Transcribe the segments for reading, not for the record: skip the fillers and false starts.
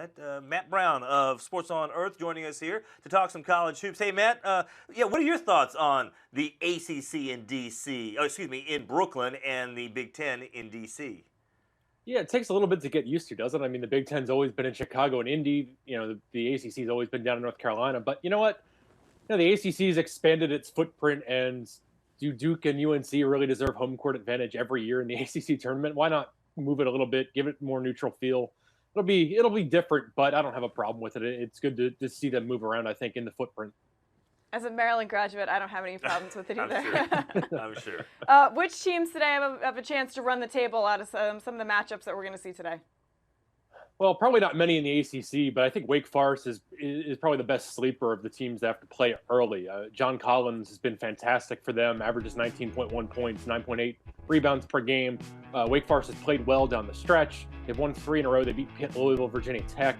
that. Matt Brown of Sports on Earth joining us here to talk some college hoops. Hey, Matt, what are your thoughts on the ACC in D.C., in Brooklyn, and the Big Ten in D.C.? Yeah, it takes a little bit to get used to, doesn't it? I mean, the Big Ten's always been in Chicago and Indy. The ACC's always been down in North Carolina. But you know what? The ACC's expanded its footprint, and do Duke and UNC really deserve home court advantage every year in the ACC tournament? Why not move it a little bit, give it a more neutral feel? It'll be different, but I don't have a problem with it. It's good to see them move around, I think, in the footprint. As a Maryland graduate, I don't have any problems with it either. I'm sure. Which teams today have a chance to run the table out of some of the matchups that we're going to see today? Well, probably not many in the ACC, but I think Wake Forest is probably the best sleeper of the teams that have to play early. John Collins has been fantastic for them, averages 19.1 points, 9.8 rebounds per game. Wake Forest has played well down the stretch. They've won 3 in a row. They beat Pitt, Louisville, Virginia Tech.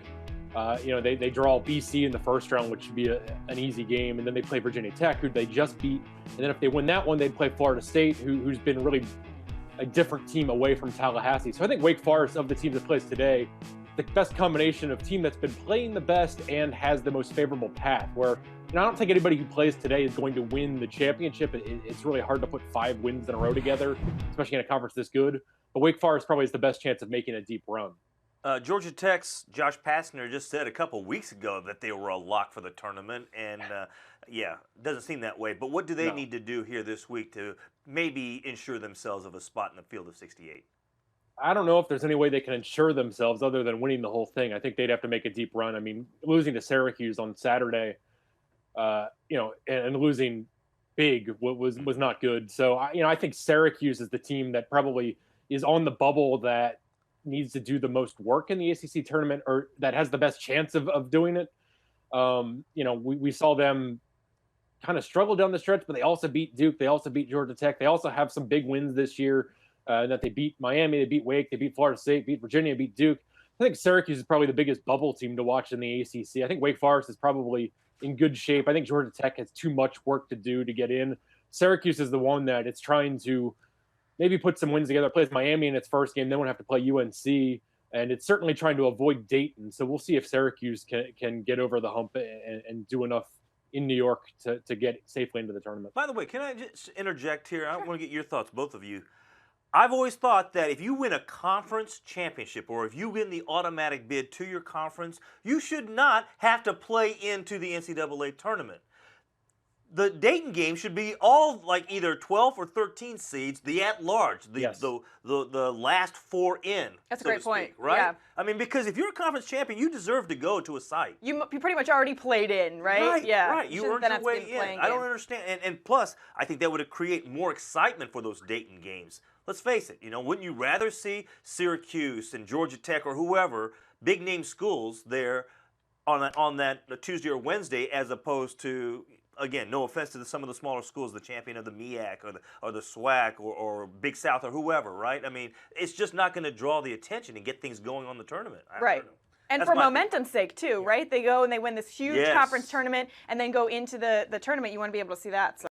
They draw BC in the first round, which should be an easy game, and then they play Virginia Tech, who they just beat. And then if they win that one, they'd play Florida State, who's been really a different team away from Tallahassee. So I think Wake Forest, of the teams that plays today, the best combination of team that's been playing the best and has the most favorable path, where I don't think anybody who plays today is going to win the championship. It's really hard to put 5 wins in a row together, especially in a conference this good. But Wake Forest probably has the best chance of making a deep run. Georgia Tech's Josh Pastner just said a couple weeks ago that they were a lock for the tournament, and doesn't seem that way. But what do they need to do here this week to maybe ensure themselves of a spot in the field of 68? I don't know if there's any way they can ensure themselves other than winning the whole thing. I think they'd have to make a deep run. I mean, losing to Syracuse on Saturday, and losing big was not good. So, I think Syracuse is the team that probably is on the bubble that needs to do the most work in the ACC tournament, or that has the best chance of doing it. We saw them kind of struggle down the stretch, but they also beat Duke. They also beat Georgia Tech. They also have some big wins this year. That they beat Miami, they beat Wake, they beat Florida State, beat Virginia, beat Duke. I think Syracuse is probably the biggest bubble team to watch in the ACC. I think Wake Forest is probably in good shape. I think Georgia Tech has too much work to do to get in. Syracuse is the one that it's trying to maybe put some wins together. It plays Miami in its first game, then we'll have to play UNC, and it's certainly trying to avoid Dayton. So we'll see if Syracuse can get over the hump and do enough in New York to get safely into the tournament. By the way, can I just interject here? I want to get your thoughts, both of you. I've always thought that if you win a conference championship, or if you win the automatic bid to your conference, you should not have to play into the NCAA tournament. The Dayton game should be all like either 12 or 13 seeds, the at-large, the last 4 in. That's a great point, right? Yeah. I mean, because if you're a conference champion, you deserve to go to a site. You pretty much already played in, right? Right, yeah. right. You earned your way in. I don't understand. And plus, I think that would create more excitement for those Dayton games. Let's face it, wouldn't you rather see Syracuse and Georgia Tech or whoever, big-name schools there on that Tuesday or Wednesday, as opposed to, again, no offense to some of the smaller schools, the champion of the MEAC or the SWAC or Big South or whoever, right? I mean, it's just not going to draw the attention and get things going on the tournament. Right. And for momentum's sake, too, right? They go and they win this huge conference tournament and then go into the tournament. You want to be able to see that. So.